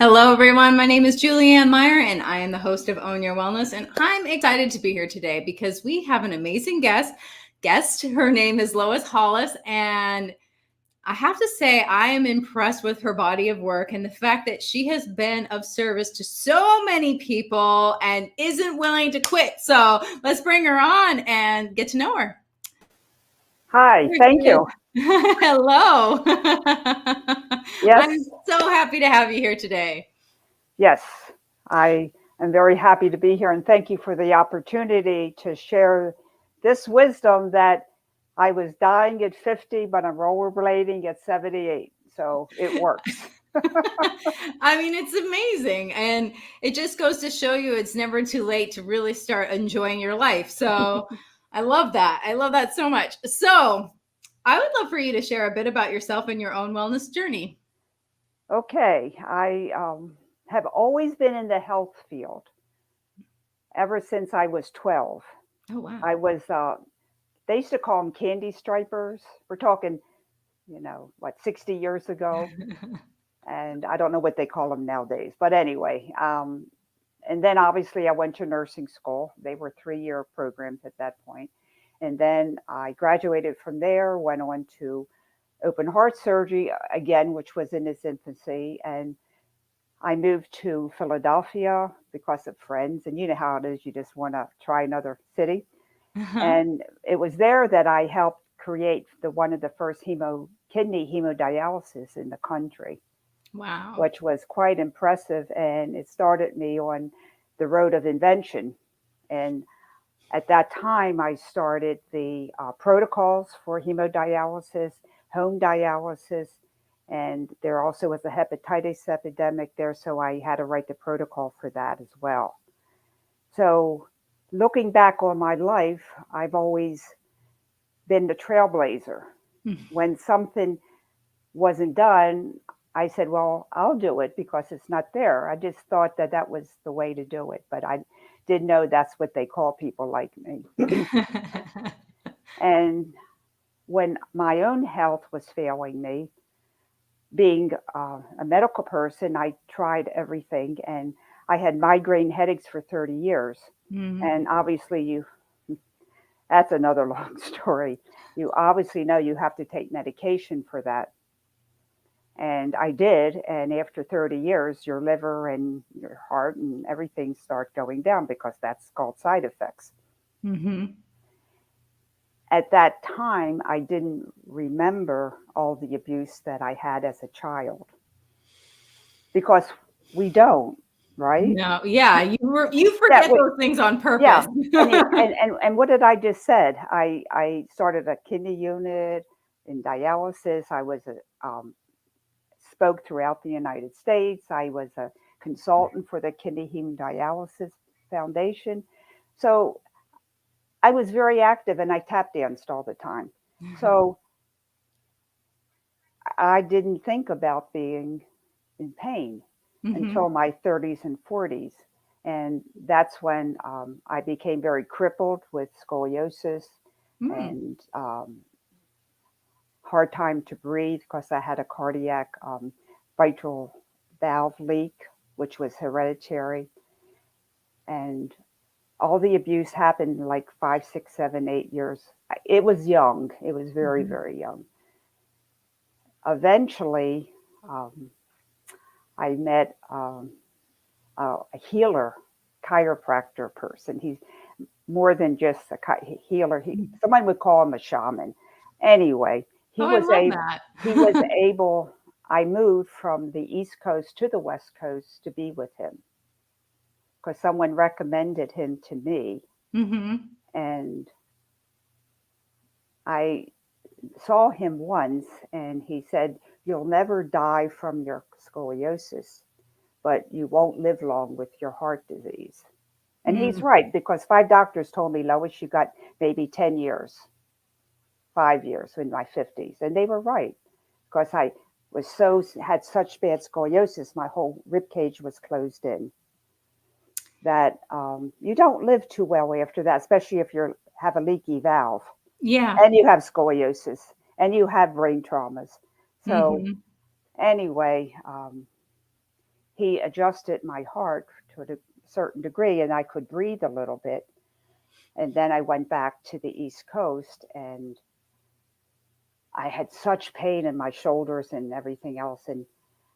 Hello, everyone. My name is Julianne Meyer, and I am the host of Own Your Wellness. And I'm excited to be here today because we have an amazing guest. Her name is LOIS HOLLIS, and I have to say I am impressed with her body of work and the fact that she has been of service to so many people and isn't willing to quit. So let's bring her on and get to know her. Hi, thank you. Hello. Yes, I'm so happy to have you here today. yes, I am very happy to be here and thank you for the opportunity to share this wisdom that I was dying at 50, but I'm rollerblading at 78. So it works. I mean, it's amazing. And it just goes to show you it's never too late to really start enjoying your life. So I love that. I love that so much. So I would love for you to share a bit about yourself and your own wellness journey. Okay, I have always been in the health field ever since I was 12. Oh, wow. I was, they used to call them candy stripers. We're talking, what, 60 years ago? And I don't know what they call them nowadays. But anyway, and then obviously I went to nursing school. They were 3-year programs at that point. And then I graduated from there, went on to open heart surgery again, which was in its infancy. And I moved to Philadelphia because of friends. And you know how it is, you just want to try another city. Uh-huh. And it was there that I helped create one of the first kidney hemodialysis in the country, Wow. which was quite impressive. And it started me on the road of invention. And at that time, I started the protocols for hemodialysis, home dialysis, and there also was a hepatitis epidemic there. So I had to write the protocol for that as well. So looking back on my life, I've always been the trailblazer. When something wasn't done, I said, well, I'll do it because it's not there. I just thought that that was the way to do it, but I didn't know that's what they call people like me. And when my own health was failing me, being a medical person, I tried everything, and I had migraine headaches for 30 years. Mhm. And obviously, that's another long story. You obviously know you have to take medication for that. And I did. And after 30 years, your liver and your heart and everything start going down because that's called side effects. Mhm. At that time, I didn't remember all the abuse that I had as a child because we don't, right? No, yeah, you That forget we, those things on yeah. purpose. And what did I just said? I started a kidney unit in dialysis. I was spoke throughout the United States. I was a consultant for the Kidney Hemodialysis Foundation. So I was very active and I tap danced all the time. So I didn't think about being in pain Mhm. until my 30s and 40s. And that's when I became very crippled with scoliosis Mm. and hard time to breathe because I had a cardiac mitral valve leak, which was hereditary. And all the abuse happened like 5, 6, 7, 8 years. It was young. It was very, Mhm. very young. Eventually, I met a healer, chiropractor person. He's more than just a healer. Someone would call him a shaman. Anyway, Oh, I love that. he was able. I moved from the East Coast to the West Coast to be with him because someone recommended him to me, Mhm. and I saw him once, and he said, "You'll never die from your scoliosis, but you won't live long with your heart disease." And he's Mm. right, because 5 doctors told me, Lois, you got maybe 10 years, 5 years in my 50s. And they were right, because I had such bad scoliosis, my whole rib cage was closed in, that you don't live too well after that, especially if you have a leaky valve Yeah. and you have scoliosis and you have brain traumas. So Mhm. anyway, he adjusted my heart to a certain degree, and I could breathe a little bit. And then I went back to the East Coast, and I had such pain in my shoulders and everything else. And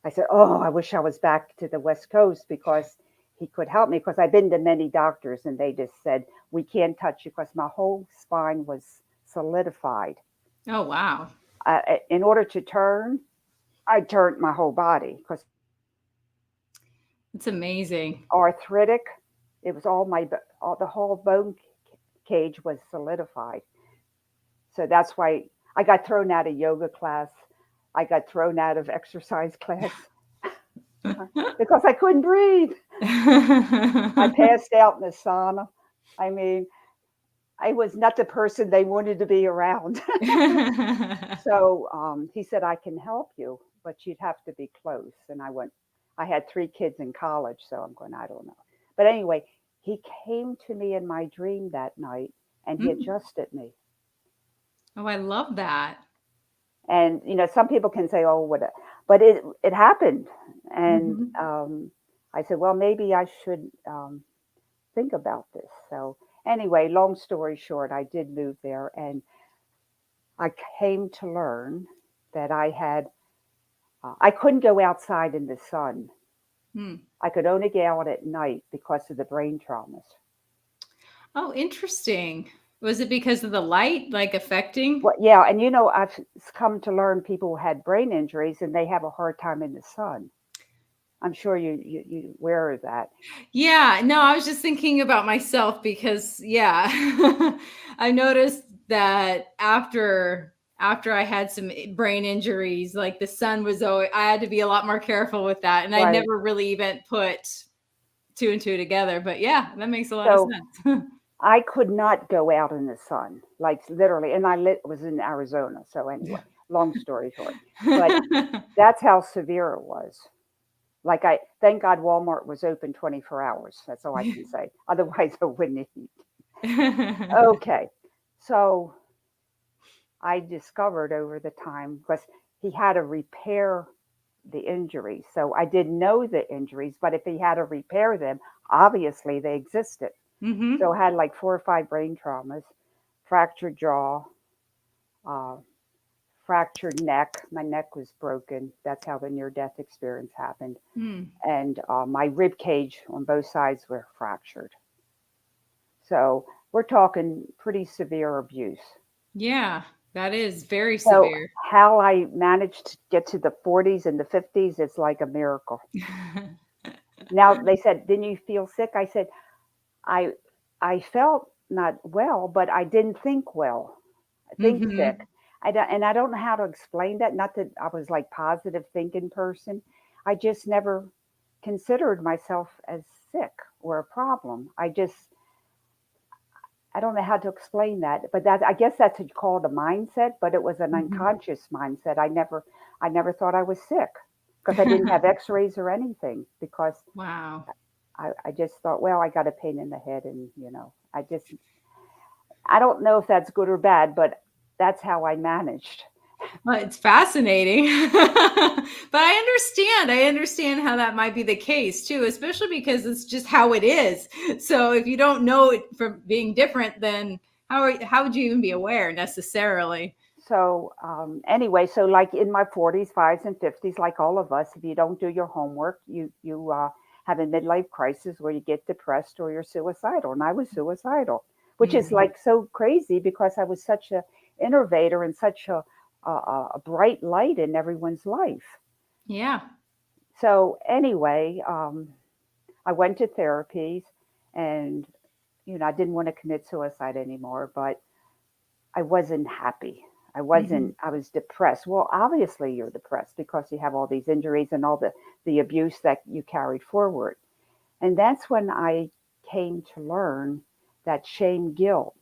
I said, "Oh, I wish I was back to the West Coast because he could help me." Because I've been to many doctors, and they just said, "We can't touch you," because my whole spine was solidified. Oh, wow. In order to turn, I turned my whole body because It's amazing. arthritic. It was all the whole bone cage was solidified. So that's why I got thrown out of yoga class. I got thrown out of exercise class because I couldn't breathe. I passed out in the sauna. I mean, I was not the person they wanted to be around. So he said, "I can help you, but you'd have to be close." And I went, I had 3 kids in college, so I'm going, I don't know. But anyway, he came to me in my dream that night and he Mm. adjusted me. Oh, I love that. And, some people can say, "Oh, what," but it happened. And Mhm. I said, "Well, maybe I should think about this." So anyway, long story short, I did move there and I came to learn that I couldn't go outside in the sun. Hmm. I could only go out at night because of the brain traumas. Oh, interesting. Was it because of the light, like affecting? Well, yeah, and I've come to learn people who had brain injuries and they have a hard time in the sun. I'm sure you aware of that. Yeah, no, I was just thinking about myself because yeah, I noticed that after I had some brain injuries, like the sun was always, I had to be a lot more careful with that, and I Right. never really even put two and two together. But yeah, that makes a lot of So sense. I could not go out in the sun, like literally, and was in Arizona. So anyway, long story short, but that's how severe it was. Like thank God Walmart was open 24 hours. That's all I can say. Otherwise, I wouldn't eat. Okay, so I discovered over the time because he had to repair the injuries. So I didn't know the injuries, but if he had to repair them, obviously they existed. Hmm. So I had like 4 or 5 brain traumas, fractured jaw, uh, fractured neck. My neck was broken. That's how the near death experience happened. Mm. And my rib cage on both sides were fractured. So we're talking pretty severe abuse. Yeah, that is very So severe. how I managed to get to the 40s and the 50s, it's like a miracle. Now they said, "Didn't you feel sick?" I said, I I felt not well, but I didn't think well. I think sick. Hmm. And I don't know how to explain that. Not that I was like positive thinking person. I just never considered myself as sick or a problem. I don't know how to explain that, but I guess that's called a mindset, but it was an Hmm. unconscious mindset. I never thought I was sick because I didn't have x-rays or anything because Wow. I just thought, well, I got a pain in the head and, I don't know if that's good or bad, but that's how I managed. Well, it's fascinating. But I understand how that might be the case too, especially because it's just how it is. So if you don't know it from being different, then how would you even be aware necessarily? So anyway, so like in my 40s, 5s, and 50s, like all of us, if you don't do your homework, you have a midlife crisis where you get depressed or you're suicidal. And I was suicidal, which is Mhm. like so crazy because I was such a innovator and such a bright light in everyone's life. Yeah. So anyway, I went to therapies, and I didn't want to commit suicide anymore, but I wasn't happy. Mhm. I was depressed. Well, obviously you're depressed because you have all these injuries and all the abuse that you carried forward. And that's when I came to learn that shame guilt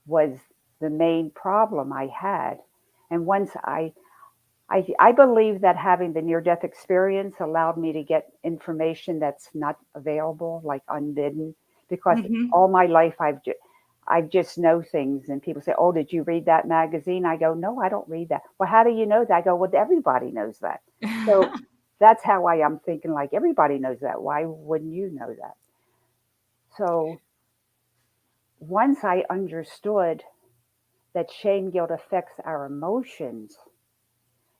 was the main problem I had. And once I believe that having the near death experience allowed me to get information that's not available, like unbidden, because Mhm. all my life I just know things, and people say, "Oh, did you read that magazine?" I go, "No, I don't read that." "Well, how do you know that?" I go, "Well, everybody knows that." So that's how I am thinking, like everybody knows that. Why wouldn't you know that? So once I understood that shame guilt affects our emotions,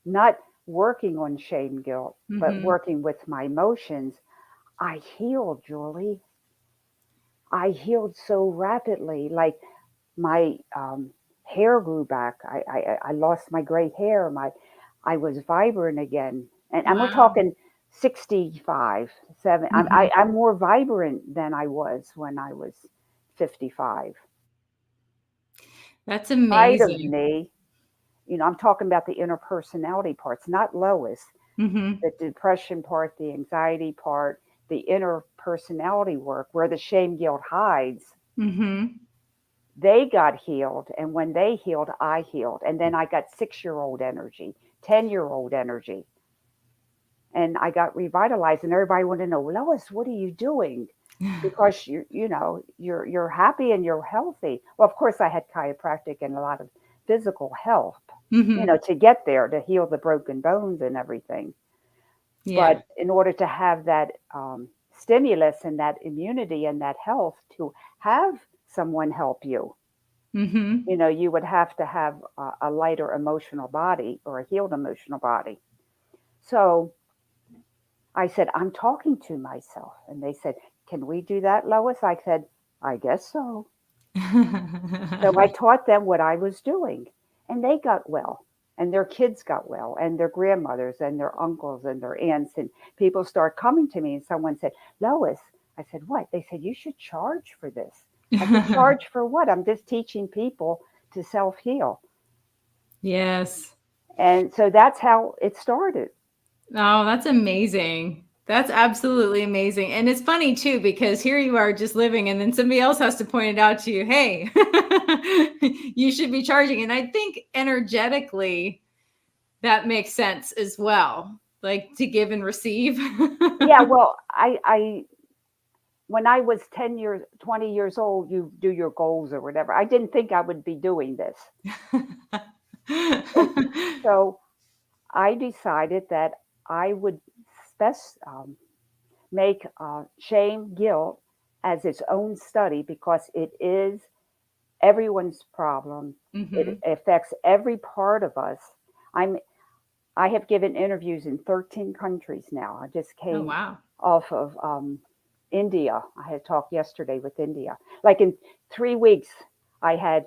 not working on shame guilt, but Mm-hmm. working with my emotions, I healed, Julie. I healed so rapidly. Like my hair grew back. I lost my gray hair. I was vibrant again. And we're Wow. talking 65, 7. Mm-hmm. I'm more vibrant than I was when I was 55. That's Part of amazing. me, I'm talking about the interpersonality parts, not Lois, Mm-hmm. the depression part, the anxiety part, the inner personality work where the shame guilt hides. Mm-hmm. They got healed. And when they healed, I healed. And then I got 6-year-old energy, 10-year-old energy. And I got revitalized. And everybody wanted to know, Lois, what are you doing? Because you're happy and you're healthy. Well, of course, I had chiropractic and a lot of physical health, Mm-hmm. to get there to heal the broken bones and everything. Yeah. But in order to have that stimulus and that immunity and that health to have someone help you, Mm-hmm. you would have to have a lighter emotional body or a healed emotional body. So I said, I'm talking to myself. And they said, can we do that, Lois? I said, I guess so. So I taught them what I was doing, and they got well. And their kids got well, and their grandmothers, and their uncles, and their aunts. And people start coming to me, and someone said, Lois, I said, what? They said, you should charge for this. I said, charge for what? I'm just teaching people to self heal. Yes. And so that's how it started. Oh, that's amazing. That's absolutely amazing. And it's funny too, because here you are just living, and then somebody else has to point it out to you. Hey, you should be charging. And I think energetically that makes sense as well, like to give and receive. Yeah, well, I when I was 10 years, 20 years old, you do your goals or whatever. I didn't think I would be doing this. And so I decided that I would make shame, guilt as its own study because it is everyone's problem. It Hmm. affects every part of us. I'm I have given interviews in 13 countries now. I just Oh, came wow. off of India. I had talked yesterday with India. Like in 3 weeks, I had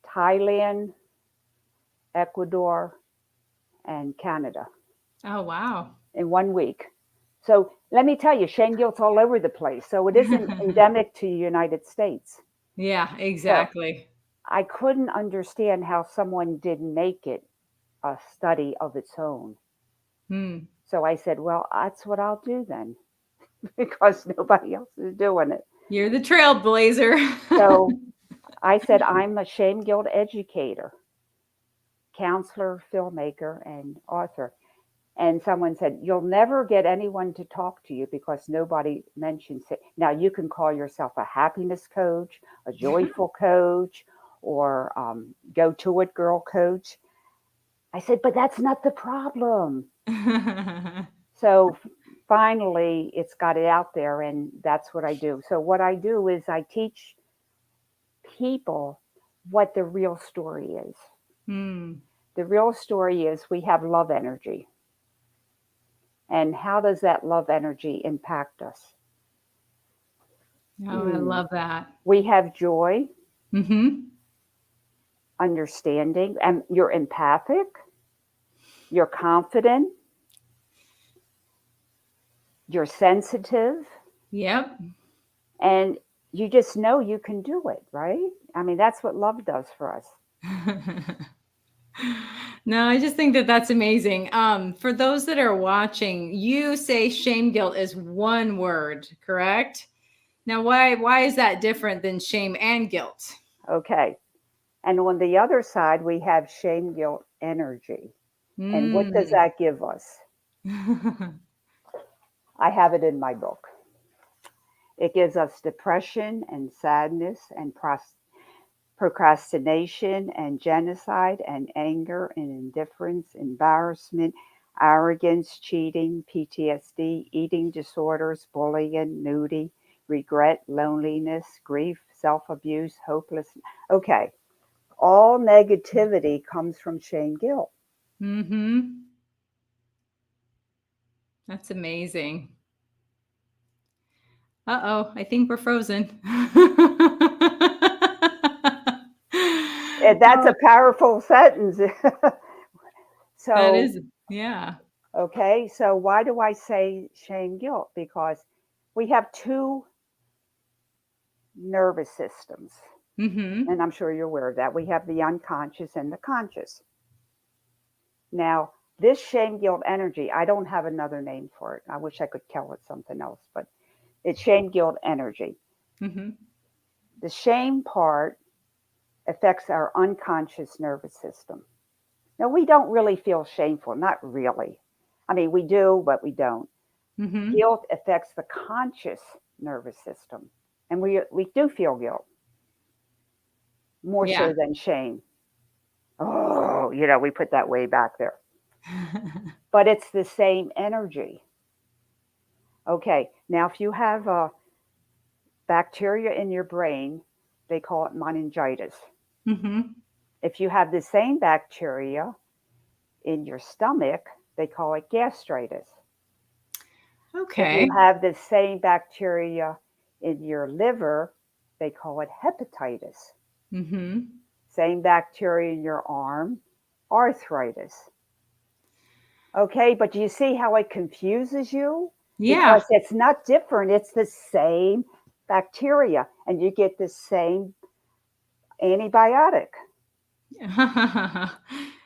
Thailand, Ecuador, and Canada Oh, wow. in 1 week. So let me tell you, shame guilt's all over the place. So it isn't endemic to the United States. Yeah, So exactly. I couldn't understand how someone didn't make it a study of its own. Hmm. So I said, well, that's what I'll do then, because nobody else is doing it. You're the trailblazer. So I said, I'm a shame guilt educator, counselor, filmmaker, and author. And someone said, you'll never get anyone to talk to you because nobody mentions it. Now, you can call yourself a happiness coach, a joyful coach, or go to it girl coach. I said, but that's not the problem. So finally, it's got it out there, and that's what I do. So, what I do is I teach people what the real story is. Hmm. The real story is we have love energy. And how does that love energy impact us? Oh, I Hmm. love that. We have joy, Hmm. understanding, and you're empathic, you're confident, you're sensitive, Yep. and you just know you can do it, right? I mean, that's what love does for us. No, I just think that that's amazing. For those that are watching, you say shame guilt is one word, correct? Now, why is that different than shame and guilt? Okay. And on the other side, we have shame, guilt, energy. And what does Mm. that give us? I have it in my book. It gives us depression and sadness and procrastination and genocide and anger and indifference, embarrassment. arrogance, cheating, PTSD, eating disorders, bullying, nudity, regret, loneliness, grief, self-abuse, hopelessness. Okay, all negativity comes from shame guilt. Mm-hmm. That's amazing. Uh-oh, I think we're frozen. And that's Oh, a powerful sentence. that So, is, yeah. okay, so why do I say shame guilt? Because we have two nervous systems, Mm-hmm. and I'm sure you're aware of that. We have the unconscious and the conscious. Now, this shame guilt energy, I don't have another name for it. I wish I could call it something else, but it's shame guilt energy. Mm-hmm. The shame part affects our unconscious nervous system. Now, we don't really feel shameful, not really. I mean, we do, but we don't. Mm-hmm. Guilt affects the conscious nervous system, and we do feel guilt more Yeah. so than shame. Oh, we put that way back there. But it's the same energy. Okay, now if you have a bacteria in your brain, they call it meningitis. Mm-hmm. If you have the same bacteria in your stomach, they call it gastritis. If you Okay. have the same bacteria in your liver, they call it hepatitis. Mm-hmm. Same bacteria in your arm, arthritis. Okay, but do you see how it confuses you? Yeah. Because it's not different, it's the same bacteria, and you get the same antibiotic.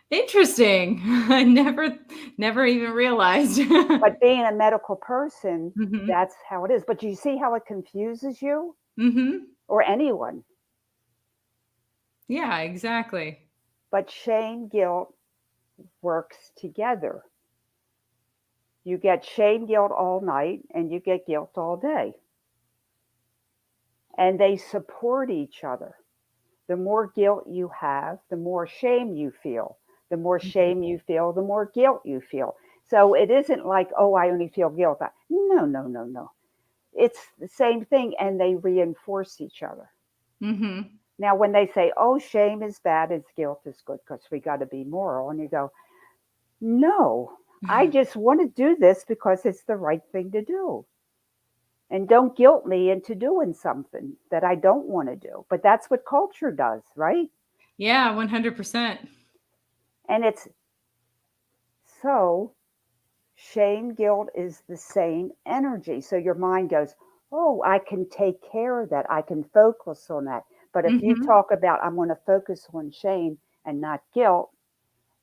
Interesting. I never even realized. But being a medical person, Mm-hmm. that's how it is. But do you see how it confuses you Mm-hmm. or anyone? Yeah, exactly. But shame guilt works together. You get shame guilt all night and you get guilt all day. And they support each other. The more guilt you have, the more shame you feel. The more Mhm. shame you feel, the more guilt you feel. So it isn't like, oh, I only feel guilt. No, no, no, no. It's the same thing and they reinforce each other. Mhm. Now, when they say, oh, shame is bad, it's guilt is good because we got to be moral, and you go, no, I just want to do this because it's the right thing to do. And don't guilt me into doing something that I don't want to do. But that's what culture does, right? Yeah, 100%. And it's so shame, guilt is the same energy. So your mind goes, oh, I can take care of that. I can focus on that. But if you Mhm. talk about, I'm going to focus on shame and not guilt,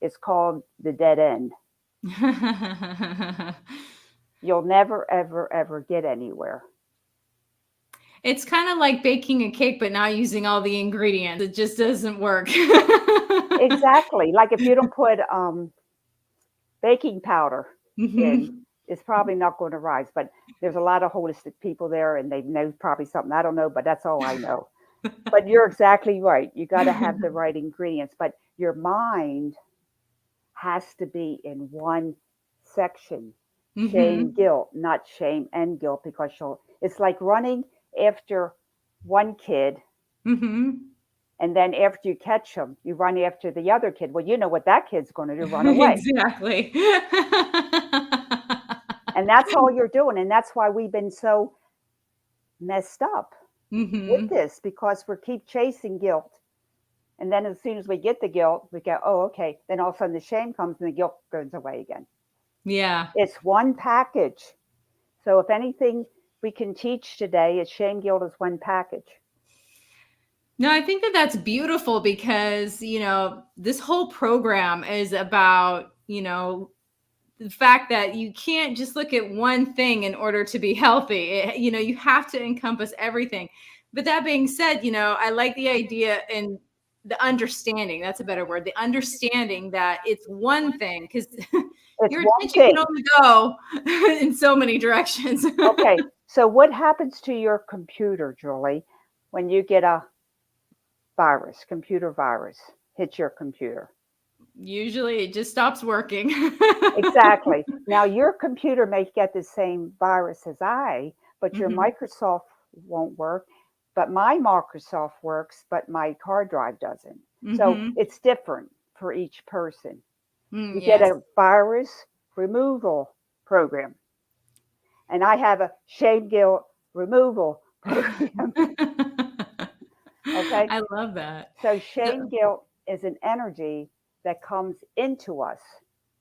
it's called the dead end. You'll never, ever, ever get anywhere. It's kind of like baking a cake, but not using all the ingredients. It just doesn't work. Exactly. Like if you don't put baking powder in, Mhm. it's probably not going to rise. But there's a lot of holistic people there and they know probably something I don't know, but that's all I know. But you're exactly right. You got to have the right ingredients. But your mind has to be in one section, shame, Mhm. guilt, not shame and guilt, because it's like running after one kid. Mhm. And then after you catch them, you run after the other kid. Well, you know what that kid's going to do, run away. Exactly. And that's all you're doing. And that's why we've been so messed up with Mhm. this, because we keep chasing guilt. And then as soon as we get the guilt, we go, oh, okay. Then all of a sudden the shame comes and the guilt goes away again. Yeah. It's one package. So if anything we can teach today is shame, guilt is one package. No, I think that that's beautiful because, this whole program is about, the fact that you can't just look at one thing in order to be healthy. You have to encompass everything. But that being said, I like the idea and the understanding. That's a better word. The understanding that it's one thing because It's your one attention can thing. only go in so many directions. Okay. So what happens to your computer, Julie, when you get a virus, computer virus, hits your computer? Usually it just stops working. Exactly. Now, your computer may get the same virus as but your Hmm. Microsoft won't work. But my Microsoft works, but my hard drive doesn't. So Hmm. it's different for each person. You get Yes. a virus removal program, and I have a shame guilt removal program. Okay. I love that. So shame So, guilt is an energy that comes into us.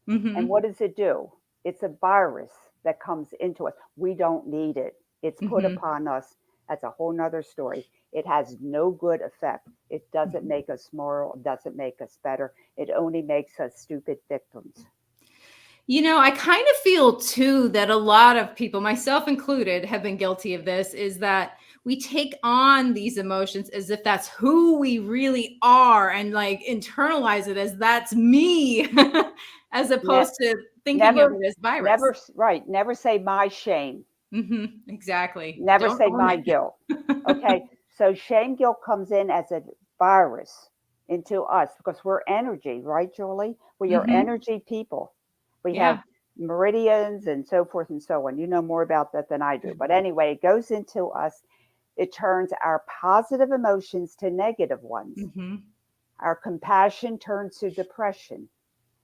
And hmm. what does it do? It's a virus that comes into us. We don't need it. It's put Hmm. upon us. That's a whole nother story. It has no good effect. It doesn't make us moral. It doesn't make us better. It only makes us stupid victims. I kind of feel too that a lot of people, myself included, have been guilty of this, is that we take on these emotions as if that's who we really are and like internalize it as that's me, as Ne- opposed to thinking of never, it as virus. never, right. Never say my shame. Exactly. Never Don't say own my guilt. it. Okay. So shame guilt comes in as a virus into us because we're energy, right, Julie? We are Hmm. energy people. We have Yeah. meridians and so forth and so on. You know more about that than I do. But anyway, it goes into us. It turns our positive emotions to negative ones. Hmm. Our compassion turns to depression.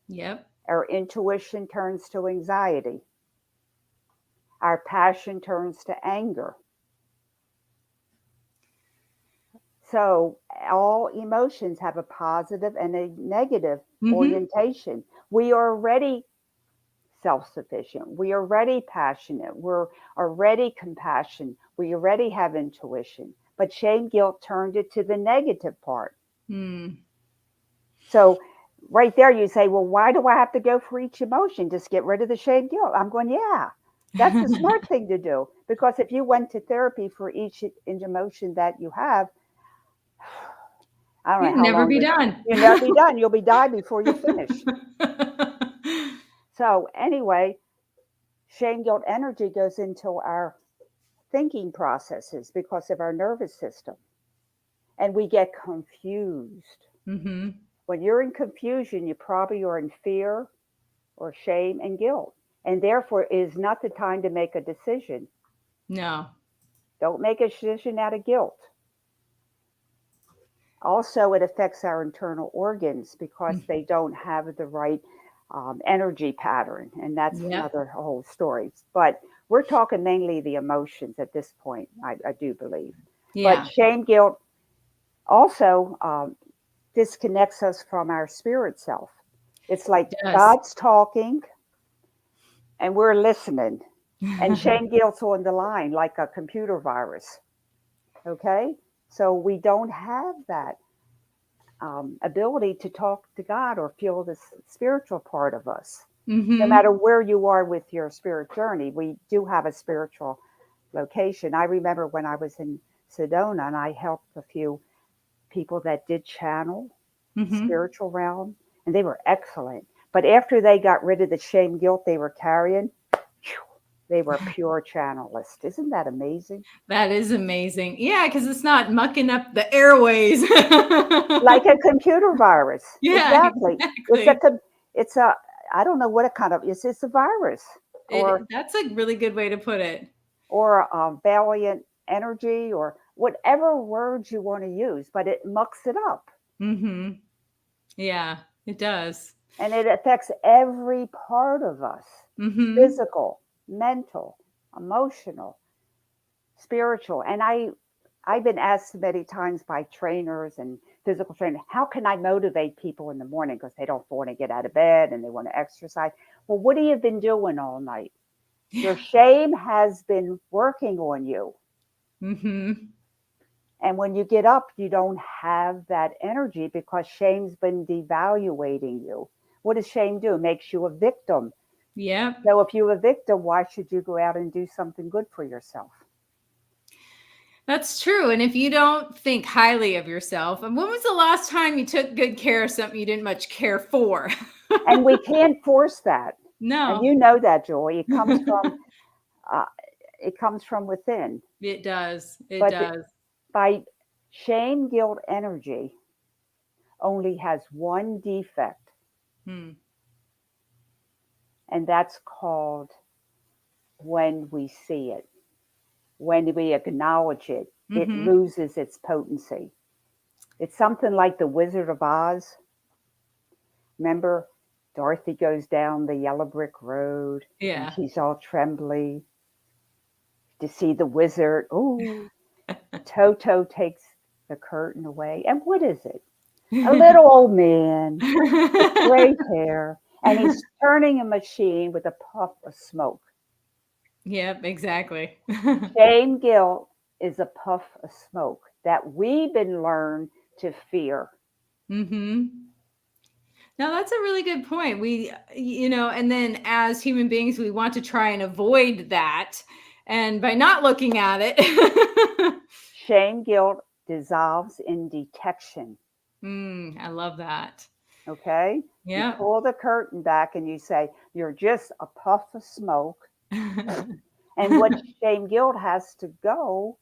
Yep. Our intuition turns to anxiety. Our passion turns to anger. So all emotions have a positive and a negative Hmm. orientation. We are already self sufficient. We are already passionate. We're already compassionate. We already have intuition. But shame guilt turned it to the negative part. Mm. So right there, you say, well, why do I have to go for each emotion? Just get rid of the shame guilt. I'm going, yeah, that's the smart thing to do. Because if you went to therapy for each emotion that you have, I don't know You'd how never long be you'll done. you'll never be done. You'll be died before you finish. So anyway, shame guilt energy goes into our thinking processes because of our nervous system, and we get confused. Hmm. When you're in confusion, you probably are in fear or shame and guilt, and therefore it is not the time to make a decision. No. Don't make a decision out of guilt. Also, it affects our internal organs because Mm. they don't have the right energy pattern, and that's Yep. another whole story. But we're talking mainly the emotions at this point, I do believe. But Yeah. shame, guilt also disconnects us from our spirit self. It's It like does. God's talking and we're listening, and shame, guilt's on the line like a computer virus. Okay, so we don't have that ability to talk to God or feel the spiritual part of us. No matter Hmm. where you are with your spirit journey, we do have a spiritual location. I remember when I was in Sedona and I helped a few people that did channel Hmm. spiritual realm, and they were excellent. But after they got rid of the shame guilt they were carrying, they were pure channelists. Isn't that amazing? That is amazing. Yeah, because it's not mucking up the airways. Like a computer virus. Yeah, Exactly. It's a exactly. it's a I don't know what it kind of it's a virus That's a really good way to put it. or valiant energy or whatever words you want to use, but it mucks it up Hmm. Yeah, it does. and it affects every part of us: Hmm. physical, mental, emotional, spiritual. And I've been asked many times by trainers and physical trainers, how can I motivate people in the morning because they don't want to get out of bed and they want to exercise? Well, what have you been doing all night? Your Yeah. shame has been working on you. Hmm. And when you get up, you don't have that energy because shame's been devaluating you. What does shame do? It makes you a victim. Yep. So if you're a victim, why should you go out and do something good for yourself? That's true. And if you don't think highly of yourself, and when was the last time you took good care of something you didn't much care for? And we can't force that. And No. you know that, Joy. Uh, it comes from within. It does. It But does. by shame, guilt, energy only has one defect. Hmm. And that's called when we see it, when we acknowledge it, it Mm-hmm. loses its potency. It's something like the Wizard of Oz. Remember, Dorothy goes down the yellow brick road and Yeah. she's all trembly to see the wizard. Ooh, Toto takes the curtain away. And what is it? A little old man with gray hair, and he's turning a machine with a puff of smoke. Yep, exactly. Shame guilt is a puff of smoke that we've been learned to fear. Mm-hmm. Now that's a really good point. And then as human beings, we want to try and avoid that. And by not looking at it. Shame guilt dissolves in detection. I love that. Okay? You Yeah. pull the curtain back and you say, you're just a puff of smoke. And what shame guilt has to go,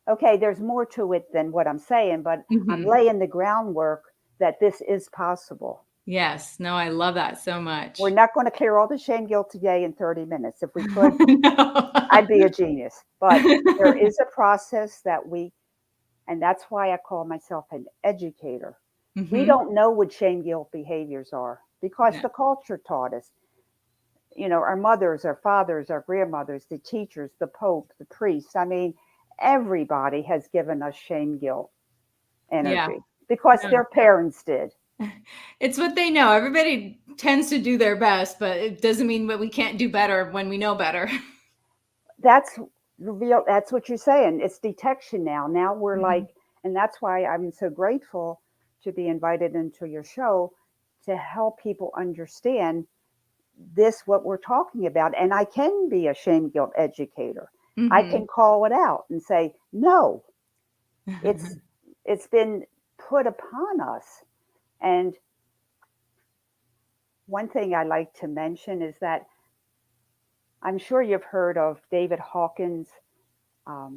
okay, there's more to it than what I'm saying, but I'm Mhm. laying the groundwork that this is possible. Yes. No, I love that so We're much. not going to clear all the shame guilt today in 30 minutes. If we could, No. I'd be a genius. But there is a process and that's why I call myself an educator. We Hmm. don't know what shame guilt behaviors are because Yeah. the culture taught us. Our mothers, our fathers, our grandmothers, the teachers, the Pope, the priests. I mean, everybody has given us shame guilt Yeah. energy because No. their parents did. It's what they know. Everybody tends to do their best, but it doesn't mean that we can't do better when we know better. That's real. That's what you're saying. It's detection now. Now we're Mhm. like, and that's why I'm so grateful to be invited into your show to help people understand this, what we're talking about. And I can be a shame guilt educator. I Mhm. can call it out and say, no, it's it's been put upon us. And one thing I like to mention is that I'm sure you've heard of David Hawkins'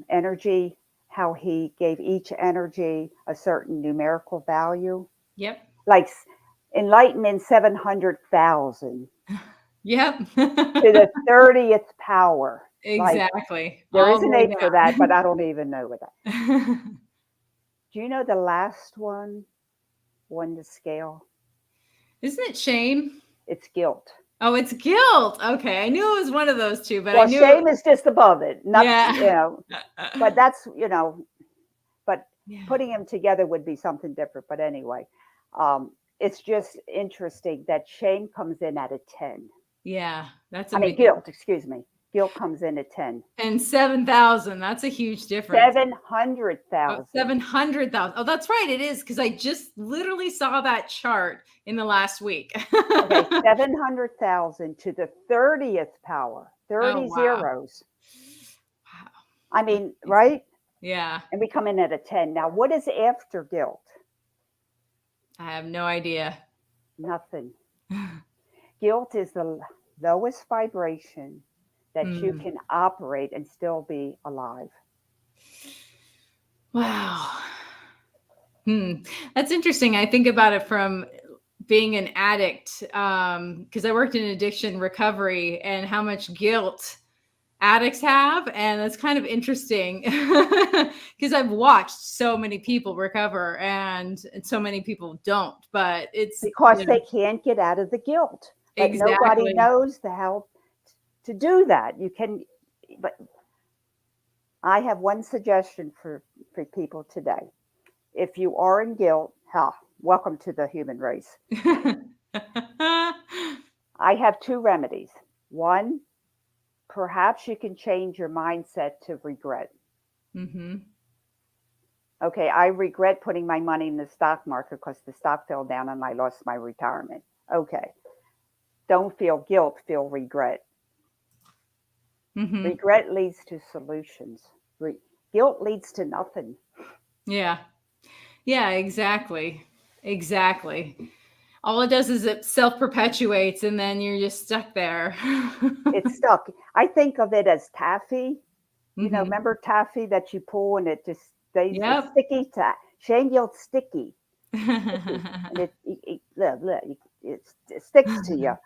energy, how he gave each energy a certain numerical value, Yep. like enlightenment 700,000 Yep. to the 30th power. Like Exactly. there All is the a way name for that, but down. I don't even know what that. Do you know the last one on the scale? Isn't it shame? It's guilt. Oh, it's guilt. Okay. I knew it was one of those two, but I Well, knew it. shame is just above it, not, Yeah. but that's, but Yeah. putting them together would be something different. But anyway, it's just interesting that shame comes in at a 10. Yeah. That's I mean, amazing. guilt, excuse me. Guilt comes in at 10. And 7,000. That's a huge difference. Oh, 700,000. 700,000. Oh, that's right. It is because I just literally saw that chart in the last week. Okay, 700,000 to the 30th power, Oh, 30 wow. zeros. Wow. I That's mean, amazing. right? Yeah. And we come in at a 10. Now, what is after guilt? I have no idea. Nothing. Guilt is the lowest vibration that you Hmm. can operate and still be alive. Wow. That's interesting. I think about it from being an addict because I worked in addiction recovery and how much guilt addicts have. And that's kind of interesting because I've watched so many people recover and so many people don't. But it's, Because they can't get out of the guilt. But nobody exactly. knows the how to do that. You can, but I have one suggestion for people today. If you are in guilt, welcome to the human race. I have two remedies. One, perhaps you can change your mindset to regret. Hmm. Okay, I regret putting my money in the stock market because the stock fell down and I lost my retirement. Okay, don't feel guilt, feel regret. Hmm. Regret leads to solutions. Guilt leads to nothing. Yeah. Yeah, exactly. Exactly. All it does is it self perpetuates and then you're just stuck there. It's stuck. I think of it as taffy. Hmm. Remember taffy that you pull and it just stays, it's Yep. sticky. Shame guilt's sticky, sticky. And it, blah, blah. it sticks to you.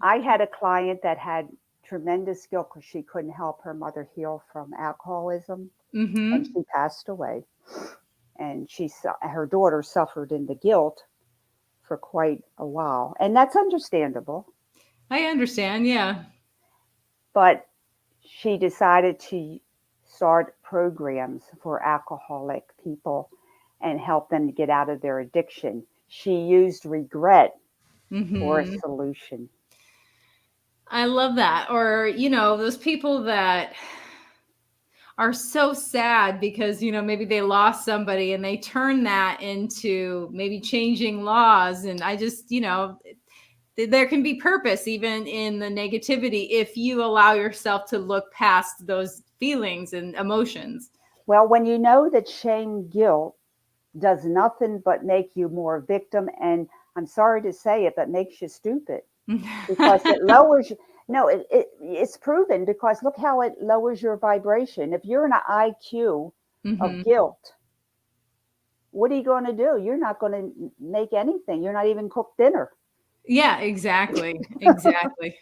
I had a client that had tremendous guilt because she couldn't help her mother heal from alcoholism, and Mm-hmm. she passed away. And her daughter suffered in the guilt for quite a while, and that's understandable. I understand. Yeah. But she decided to start programs for alcoholic people and help them to get out of their addiction. She used regret for a Mm-hmm. solution. I love that. Or, those people that are so sad because, maybe they lost somebody and they turn that into maybe changing laws. And I just, there can be purpose even in the negativity if you allow yourself to look past those feelings and emotions. Well, when you know that shame guilt does nothing but make you more victim, and I'm sorry to say it, but makes you stupid because it lowers you. No, it's proven because look how it lowers your vibration. If you're in an IQ of Mm-hmm. guilt, what are you going to do? You're not going to make anything. You're not even cook dinner. Yeah, exactly. Exactly.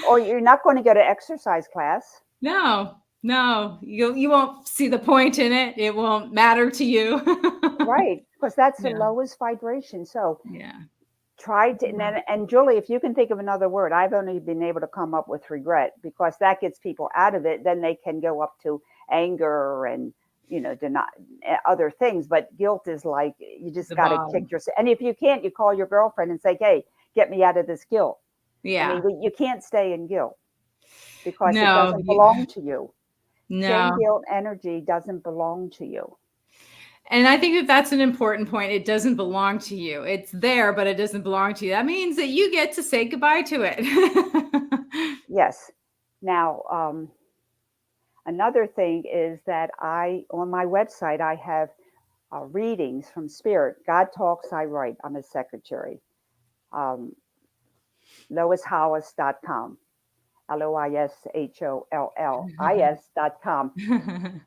Or you're not going to go to exercise class. No, no, you won't see the point in it. It won't matter to you. Right, because that's the Yeah, lowest vibration. So yeah. try to, and Julie, if you can think of another word, I've only been able to come up with regret because that gets people out of it. Then they can go up to anger and, deny other things. But guilt is like, you just The got to kick bottom. yourself. And if you can't, you call your girlfriend and say, hey, get me out of this guilt. I Yeah. mean, you can't stay in guilt because it No, doesn't belong to you. Shame, no. guilt, energy doesn't belong to you. And I think that that's an important point. It doesn't belong to you. It's there, but it doesn't belong to you. That means that you get to say goodbye to it. Yes. Now, another thing is that on my website, I have readings from Spirit. God Talks, I Write. I'm a secretary. Um, LOISHollis.com. LOISHOLLIS.com.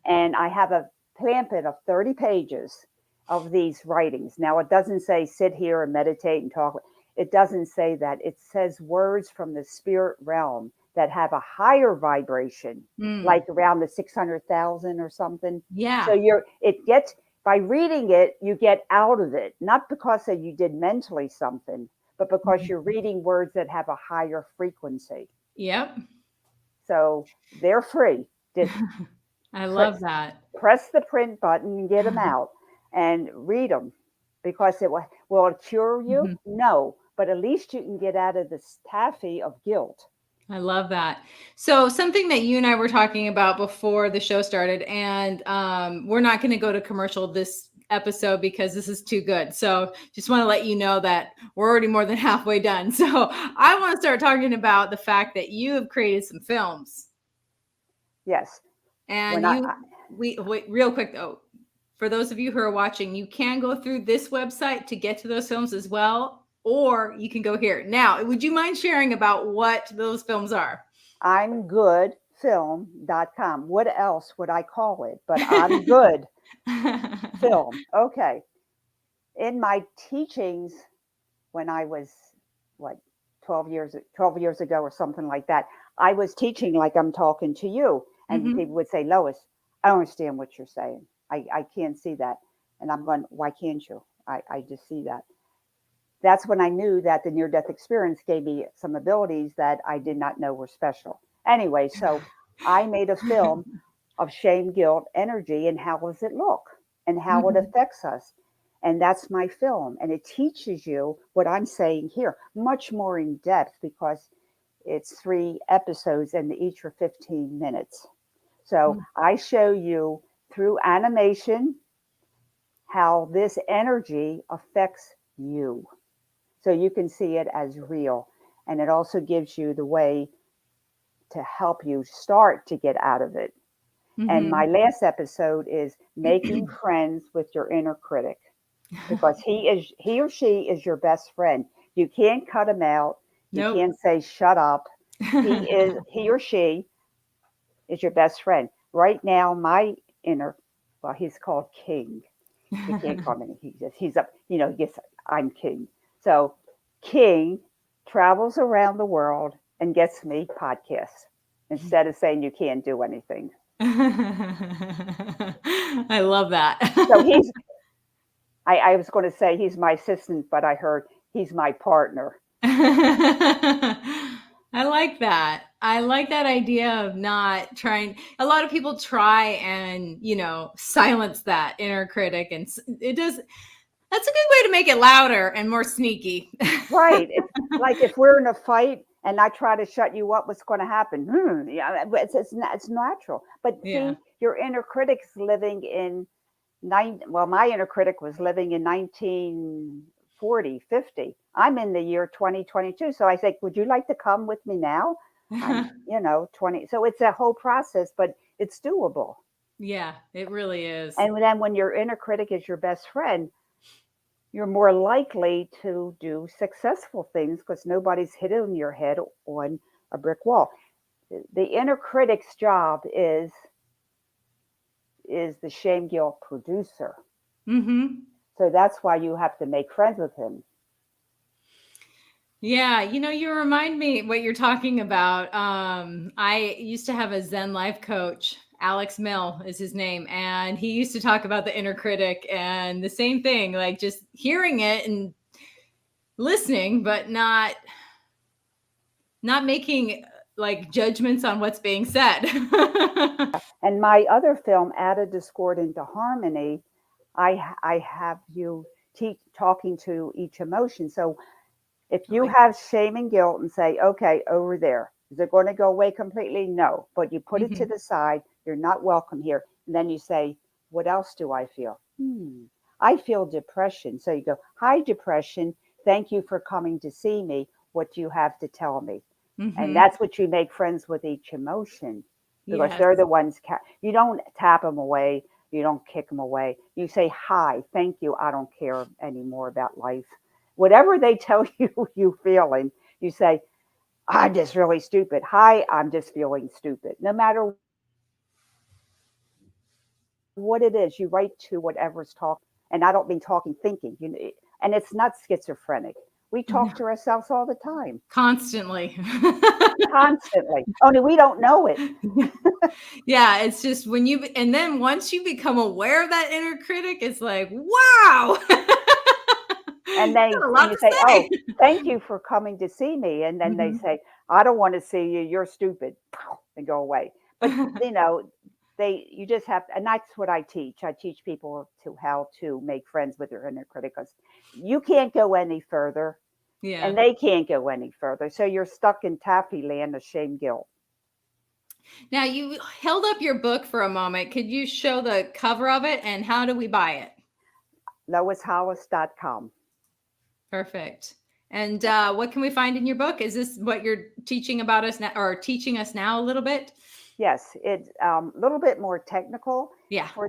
And I have a pamphlet of 30 pages of these writings. Now, it doesn't say sit here and meditate and talk. It doesn't say that. It says words from the spirit realm that have a higher vibration, Mm, like around the 600,000 or something. So yeah. by reading it, you get out of it, not because you did mentally something, but because you're reading words that have a higher frequency. Yep. So they're free. Just I love press, that. press the print button and get them out and read them because will it cure you? Mhm. No, but at least you can get out of this taffy of guilt. I love that. So something that you and I were talking about before the show started, and we're not going to go to commercial this episode because this is too good. So just want to let you know that we're already more than halfway done. So I want to start talking about the fact that you have created some films, Yes. When and we wait real quick though. For those of you who are watching, you can go through this website to get to those films as well, or you can go here. Now, would you mind sharing about what those films are? I'm good film.com. What else would I call it? But I'm good film. Okay. In my teachings when I was what 12 years ago or something like that, I was teaching like I'm talking to you, and Mhm. people would say, Lois, I don't understand what you're saying. I can't see that. And I'm going, why can't you? I just see that. That's when I knew that the near death experience gave me some abilities that I did not know were special. Anyway, so I made a film of shame, guilt, energy, and how does it look and how it Mhm. affects us. And that's my film. And it teaches you what I'm saying here much more in depth because it's 3 episodes and each are 15 minutes. So I show you through animation how this energy affects you. So you can see it as real. And it also gives you the way to help you start to get out of it. And my Mhm. last episode is making friends with your inner critic because he or she is your best friend. You can't cut him out. You Nope. can't say shut up. He or she is your best friend. Right now, my inner, well, he's called King. He can't call me. He's up. He gets. I'm King. So King travels around the world and gets me podcasts instead of saying you can't do anything. I love that. So I was going to say he's my assistant, but I heard he's my partner. I like that. I like that idea of not trying. A lot of people try and, silence that inner critic, and it does. That's a good way to make it louder and more sneaky. Right. It's like if we're in a fight and I try to shut you up, what's going to happen? Yeah, it's natural. But Yeah. see, your inner critic's living in my inner critic was living in 1940, 50. I'm in the year 2022. So I say, would you like to come with me now? I'm, 20. So it's a whole process, but it's doable. Yeah, it really is. And then when your inner critic is your best friend, you're more likely to do successful things because nobody's hitting your head on a brick wall. The inner critic's job is the shame guilt producer. Mm-hmm. So that's why you have to make friends with him. Yeah, you remind me what you're talking about. I used to have a Zen life coach. Alex Mill is his name, and he used to talk about the inner critic and the same thing, like just hearing it and listening, but not making like judgments on what's being said. And my other film, Add a Discord into Harmony, I have you talking to each emotion. So if you have shame and guilt and say, okay, over there, is it going to go away completely? No. But you put it to the side. You're not welcome here. And then you say, what else do I feel? I feel depression. So you go, hi, depression. Thank you for coming to see me. What do you have to tell me? And that's what you make friends with each emotion because Yes. they're the ones, you don't tap them away. You don't kick them away. You say, hi, thank you. I don't care anymore about life. Whatever they tell you feeling, you say, I'm just really stupid. Hi, I'm just feeling stupid. No matter what it is, you write to whatever's talking. And I don't mean talking, thinking. And it's not schizophrenic. We talk to ourselves all the time, Constantly. constantly. Only we don't know it. Yeah, it's just and then once you become aware of that inner critic, it's like, wow. And Got a lot you to say, say. oh, thank you for coming to see me. And then they say, I don't want to see you. You're stupid. And go away. But, you just have, and that's what I teach. I teach people to how to make friends with their inner critic because you can't go any further Yeah. and they can't go any further. So you're stuck in taffy land of shame guilt. Now, you held up your book for a moment. Could you show the cover of it and how do we buy it? LOISHollis.com. Perfect. And what can we find in your book? Is this what you're teaching about us now, or teaching us now a little bit? Yes, it's a little bit more technical. Yeah. For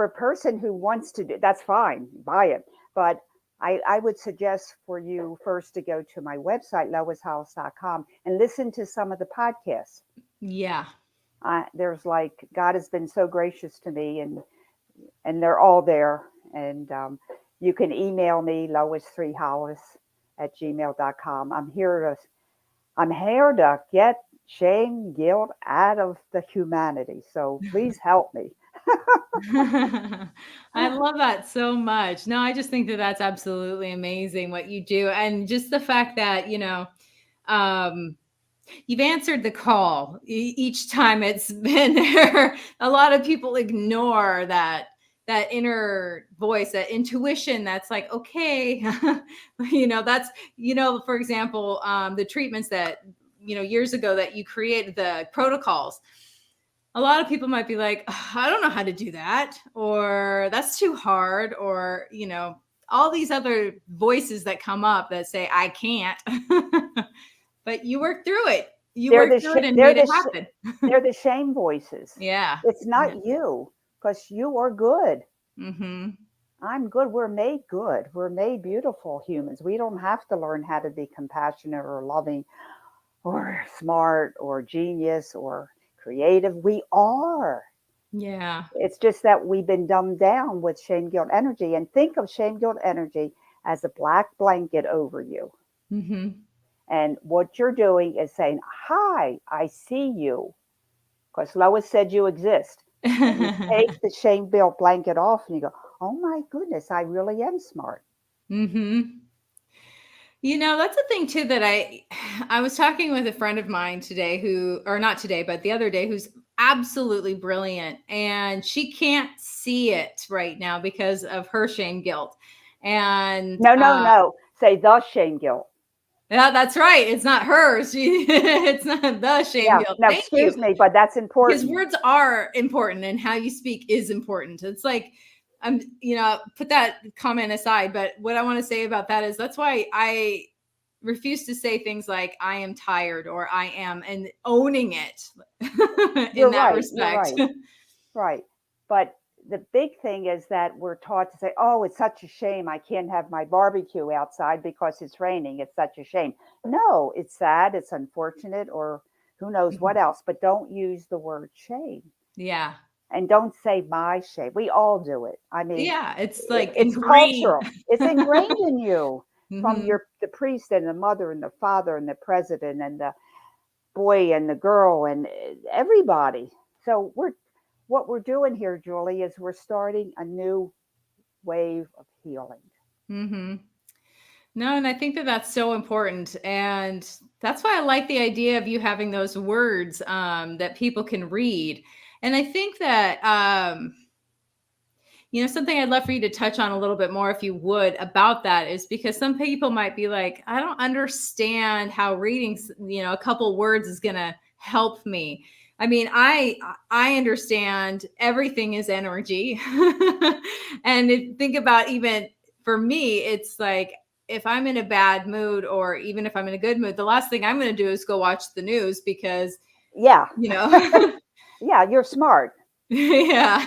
a person who wants to do that's fine, buy it. But I would suggest for you first to go to my website, LOISHollis.com, and listen to some of the podcasts. Yeah. There's like God has been so gracious to me, and they're all there. And you can email me, Lois3Hollis@gmail.com. I'm here to get shame, guilt out of the humanity. So please help me. I love that so much. No, I just think that that's absolutely amazing what you do. And just the fact that, um, you've answered the call each time it's been there. A lot of people ignore that inner voice, that intuition that's like, okay, that's, for example, the treatments that, years ago that you created, the protocols. A lot of people might be like, I don't know how to do that, or that's too hard, or, all these other voices that come up that say, I can't. But you worked through it. You worked through it and made it happen. They're the shame voices. Yeah. It's not you because you are good. Mm-hmm. I'm good. We're made good. We're made beautiful humans. We don't have to learn how to be compassionate or loving or smart or genius or creative. We are. Yeah. It's just that we've been dumbed down with shame guilt energy. And think of shame guilt energy as a black blanket over you. Mm-hmm. And what you're doing is saying, "Hi, I see you," because Lois said you exist. And you take the shame built blanket off and you go, "Oh my goodness, I really am smart." Mm-hmm. That's a thing too that I was talking with a friend of mine today who, or not today, but the other day, who's absolutely brilliant, and she can't see it right now because of her shame guilt. And No, no, no. Say the shame guilt. yeah, that's right. It's not hers. It's not the shame Yeah. guilt. No, Thank you. excuse me, but that's Because important. words are important and how you speak is important. It's like, put that comment aside. But what I want to say about that is that's why I refuse to say things like I am tired or I am, and owning it in You're that right. You're respect. right. Right. But the big thing is that we're taught to say, "Oh, it's such a shame I can't have my barbecue outside because it's raining. It's such a shame." No, it's sad, it's unfortunate, or who knows what else, but don't use the word shame. Yeah. And don't say my shame. We all do it. I mean, Yeah. It's like it's ingrained. cultural. It's ingrained in you from Mm-hmm. the priest and the mother and the father and the president and the boy and the girl and everybody. So what we're doing here, Julie, is we're starting a new wave of healing. Mm-hmm. No, and I think that that's so important. And that's why I like the idea of you having those words that people can read. And I think that, something I'd love for you to touch on a little bit more, if you would, about that is because some people might be like, I don't understand how reading, a couple words is going to help me. I mean, I understand everything is energy. And think about, even for me, it's like, if I'm in a bad mood or even if I'm in a good mood, the last thing I'm going to do is go watch the news because, Yeah. you know, Yeah, you're smart. yeah,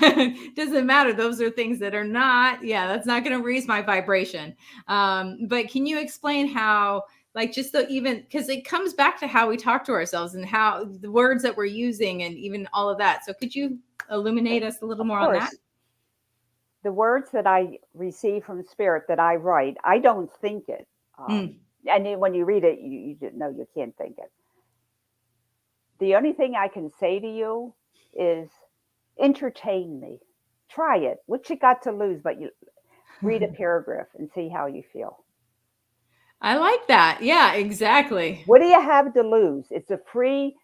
doesn't matter. Those are things that are not, yeah, that's not going to raise my vibration. But can you explain how, like, just the, even because it comes back to how we talk to ourselves and how the words that we're using and even all of that. So could you illuminate us a little Of more on that? course, the words that I receive from spirit that I write, I don't think it. Mm. And then when you read it, you just know you can't think it. The only thing I can say to you is entertain me. Try it. What you got to lose? But you read a paragraph and see how you feel. I like that. Yeah, exactly. What do you have to lose? It's a free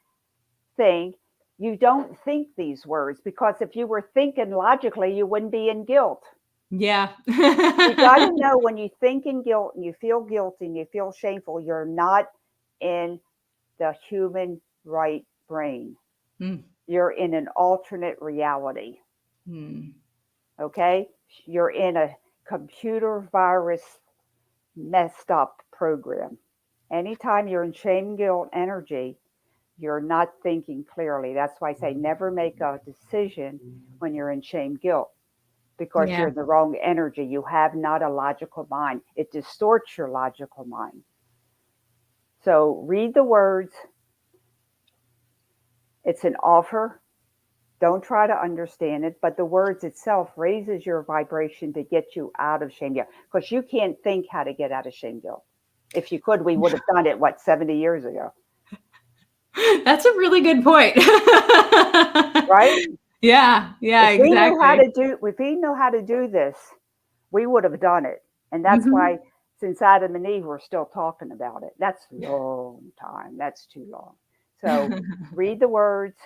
thing. You don't think these words because if you were thinking logically, you wouldn't be in guilt. Yeah. You got to know when you think in guilt and you feel guilty and you feel shameful, you're not in the human right brain. Mm. You're in an alternate reality. Mm. Okay? You're in a computer virus messed up program. Anytime you're in shame, guilt, energy, you're not thinking clearly. That's why I say never make a decision when you're in shame, guilt, because Yeah. you're in the wrong energy. You have not a logical mind, it distorts your logical mind. So read the words. It's an offer. Don't try to understand it, but the words itself raises your vibration to get you out of shame guilt because you can't think how to get out of shame guilt. If you could, we would have done it, what, 70 years ago, That's a really good point. right? Yeah, yeah, exactly. If we know how to do this, we would have done it. And that's why Mhm. since Adam and Eve, we're still talking about it. That's a long time. That's too long. So read the words,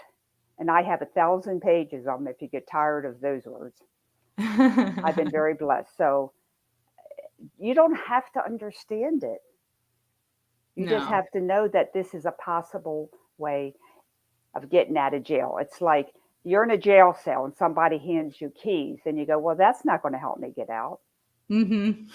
and I have 1,000 pages on them if you get tired of those words. I've been very blessed. So you don't have to understand it. You just No. have to know that this is a possible way of getting out of jail. It's like you're in a jail cell and somebody hands you keys and you go, well, that's not going to help me get out. Mhm.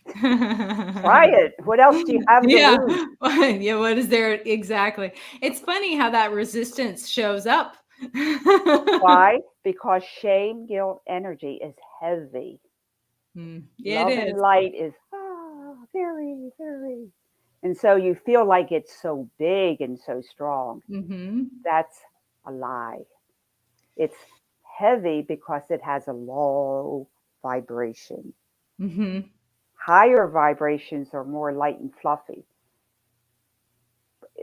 Try it. What else do you have to Yeah. lose? Yeah, what is there exactly? It's funny how that resistance shows up. Why? Because shame, guilt, energy is heavy. Yeah, it Love and is. light is very, very. And so you feel like it's so big and so strong. Mhm. That's a lie. It's heavy because it has a low vibration. Mhm. Higher vibrations are more light and fluffy.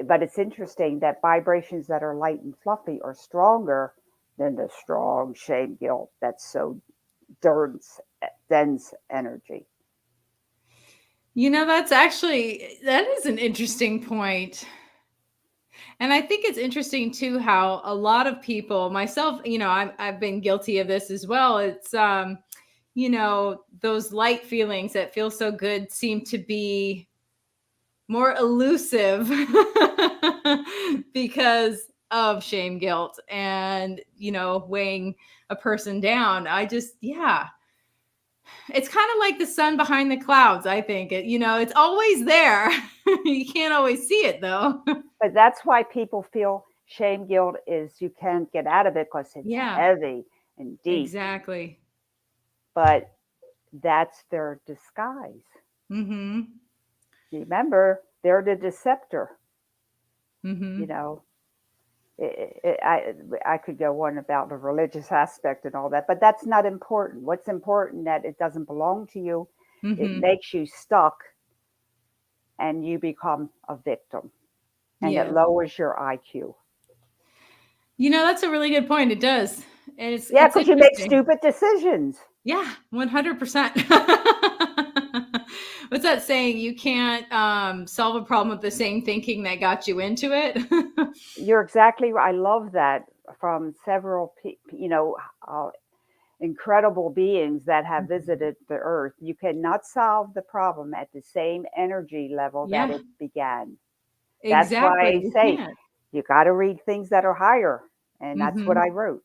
But it's interesting that vibrations that are light and fluffy are stronger than the strong shame guilt that's so dense energy. That is an interesting point. And I think it's interesting too how a lot of people, myself, I've been guilty of this as well. It's those light feelings that feel so good seem to be more elusive because of shame guilt and weighing a person down. It's kind of like the sun behind the clouds. I think it's always there. You can't always see it though. But that's why people feel shame guilt is you can't get out of it because it's heavy and deep. Exactly. But that's their disguise. Mm-hmm. Remember, they're the deceptor. Mm-hmm. I could go on about the religious aspect and all that, but that's not important. What's important that it doesn't belong to you. Mm-hmm. It makes you stuck and you become a victim. And it lowers your IQ. That's a really good point. It does. And it's because you make stupid decisions. Yeah, 100%. What's that saying? You can't solve a problem with the same thinking that got you into it. You're exactly right. I love that from several, incredible beings that have visited the earth. You cannot solve the problem at the same energy level that it began. That's why I say you got to read things that are higher. And that's what I wrote.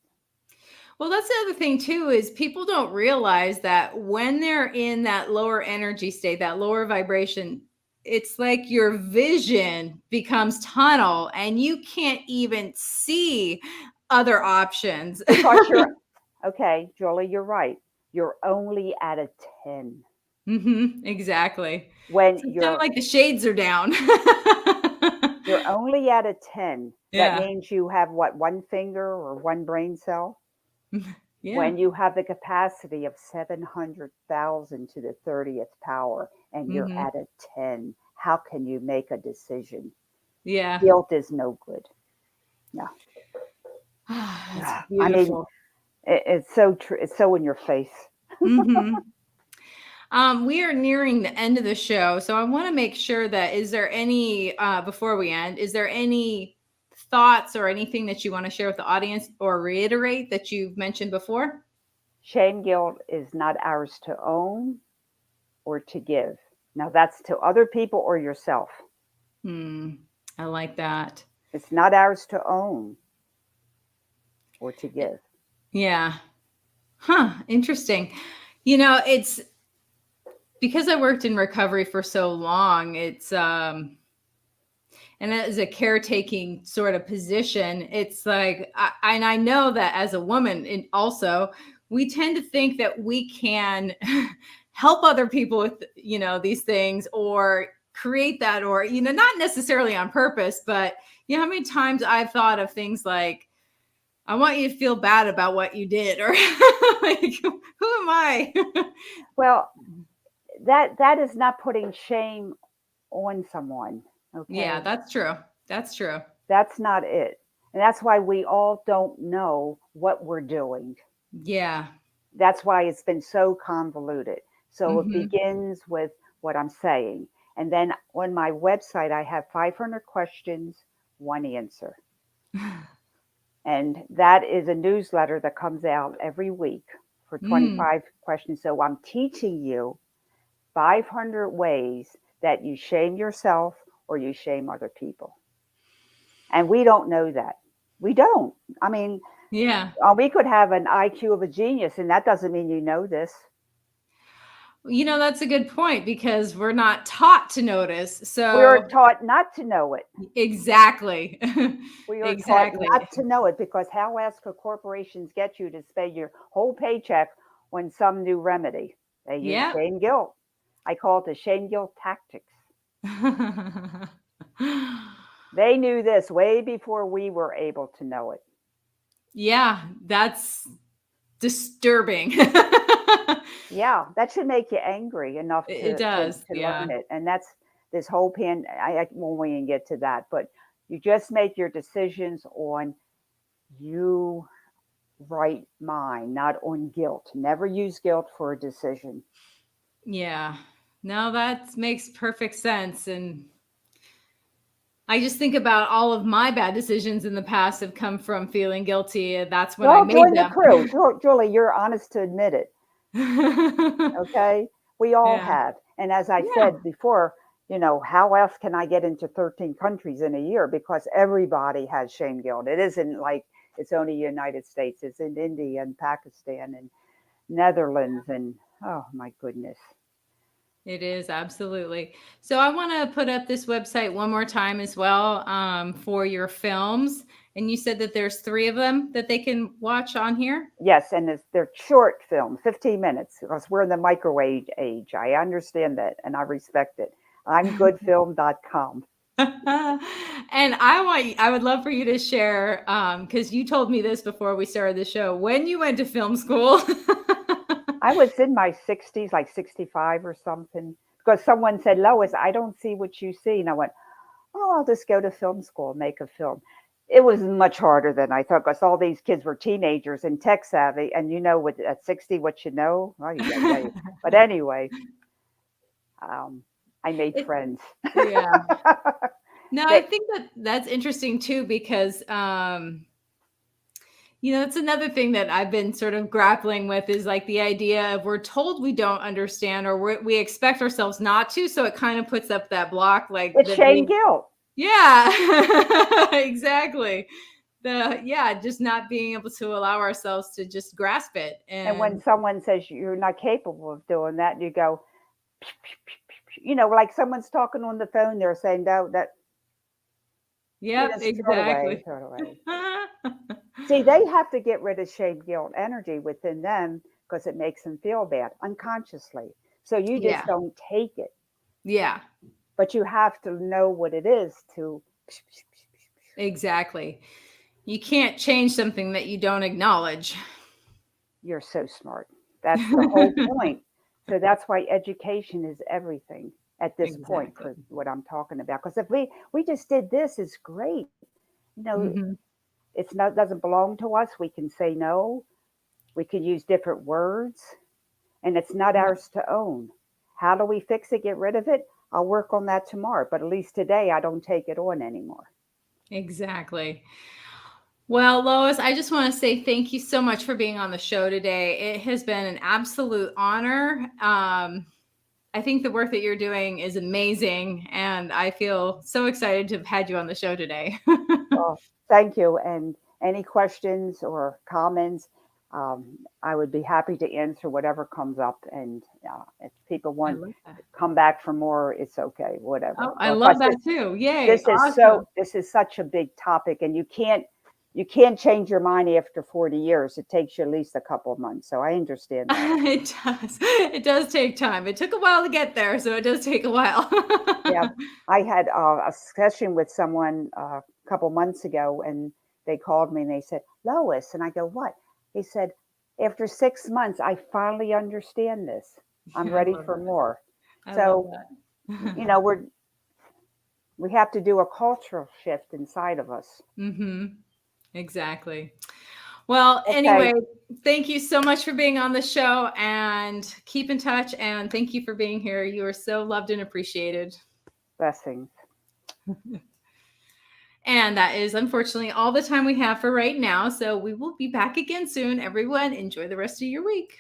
Well, that's the other thing too, is people don't realize that when they're in that lower energy state, that lower vibration, it's like your vision becomes tunnel and you can't even see other options. Because okay, Julie, you're right. You're only at a 10. Mm-hmm, exactly. When it's you're like the shades are down. You're only at a 10. That means you have one finger or one brain cell? Yeah. When you have the capacity of 700,000 to the 30th power and you're at a 10, how can you make a decision? Yeah. Guilt is no good. No. That's beautiful. I mean, it's so true. It's so in your face. Mm-hmm. We are nearing the end of the show, so I want to make sure that before we end, is there any thoughts or anything that you want to share with the audience or reiterate that you've mentioned before? Shame guilt is not ours to own or to give. Now that's to other people or yourself. I like that. It's not ours to own or to give. Yeah. Huh. Interesting. It's because I worked in recovery for so long, it's and that is a caretaking sort of position. It's like, I know that as a woman, also, we tend to think that we can help other people with, these things or create that, or, not necessarily on purpose, but how many times I've thought of things like, I want you to feel bad about what you did, or like, who am I? Well, that is not putting shame on someone. Okay. Yeah, that's true. That's true. That's not it. And that's why we all don't know what we're doing. Yeah. That's why it's been so convoluted. So it begins with what I'm saying. And then on my website, I have 500 questions, one answer. And that is a newsletter that comes out every week for 25 questions. So I'm teaching you 500 ways that you shame yourself or you shame other people. And we don't know that. We don't. I mean, we could have an IQ of a genius, and that doesn't mean you know this. That's a good point, because we're not taught to notice. So we're taught not to know it. Exactly. We are taught not to know it, because how else could corporations get you to spend your whole paycheck on some new remedy? They use shame guilt. I call it the shame guilt tactics. They knew this way before we were able to know it. Yeah, that's disturbing. Yeah, that should make you angry enough It to does. Yeah. learn it. And that's this whole I won't even get to that, but you just make your decisions on you right mind, not on guilt. Never use guilt for a decision. Yeah. No, that makes perfect sense. And I just think about all of my bad decisions in the past have come from feeling guilty. That's when I Well, made join the them. crew. Julie, you're honest to admit it. Okay. We all Yeah. have. And as I Yeah. said before, how else can I get into 13 countries in a year? Because everybody has shame guilt. It isn't like it's only United States, it's in India and Pakistan and Netherlands. And oh my goodness. It is absolutely. So I want to put up this website one more time as well for your films. And you said that there's 3 of them that they can watch on here. Yes, and they're short films, 15 minutes, because we're in the microwave age. I understand that and I respect it. I'm goodfilm.com. And I would love for you to share, because you told me this before we started the show, when you went to film school. I was in my 60s, like 65 or something, because someone said, Lois, I don't see what you see. And I went, oh, I'll just go to film school, make a film. It was much harder than I thought because all these kids were teenagers and tech savvy. And at 60, what you know? Oh, yeah. But anyway, I made It, friends. yeah. No, I They, think that's interesting too, because it's another thing that I've been sort of grappling with is like the idea of we're told we don't understand or we expect ourselves not to. So it kind of puts up that block, like it's shame guilt. yeah, exactly. Just not being able to allow ourselves to just grasp it. And when And someone says you're not capable of doing that, you go, like someone's talking on the phone, they're saying, no, that you yep, just throw it away, exactly. throw it away. See, they have to get rid of shame, guilt, energy within them because it makes them feel bad unconsciously. So you just Yeah, don't take it, yeah, but you have to know what it is to. exactly. You can't change something that you don't acknowledge. You're so smart. That's the whole point. So that's why education is everything at this point Exactly. for what I'm talking about. Because if we just did this, is great. You know, Hmm. it's not doesn't belong to us. We can say no. We can use different words, and it's not Yeah, ours to own. How do we fix it? Get rid of it? I'll work on that tomorrow. But at least today, I don't take it on anymore. exactly. Well, Lois, I just want to say thank you so much for being on the show today. It has been an absolute honor. I think the work that you're doing is amazing, and I feel so excited to have had you on the show today. Well, thank you. And any questions or comments, I would be happy to answer whatever comes up. And if people I want love that. to come back for more, it's okay, whatever. Oh, I love Because that too. Yay. this is Awesome. such a big topic, and you can't change your mind after 40 years. It takes you at least a couple of months. So I understand that. It does. It does take time. It took a while to get there, so it does take a while. Yeah, I had a session with someone a couple months ago, and they called me and they said, Lois, and I go, what? He said, after 6 months, I finally understand this. I'm Yeah, I ready love for that. more. I love So, that. we have to do a cultural shift inside of us. Mm-hmm. Exactly. Well, anyway, Okay, thank you so much for being on the show and keep in touch. And thank you for being here. You are so loved and appreciated. blessings. And that is unfortunately all the time we have for right now. So we will be back again soon. Everyone, enjoy the rest of your week.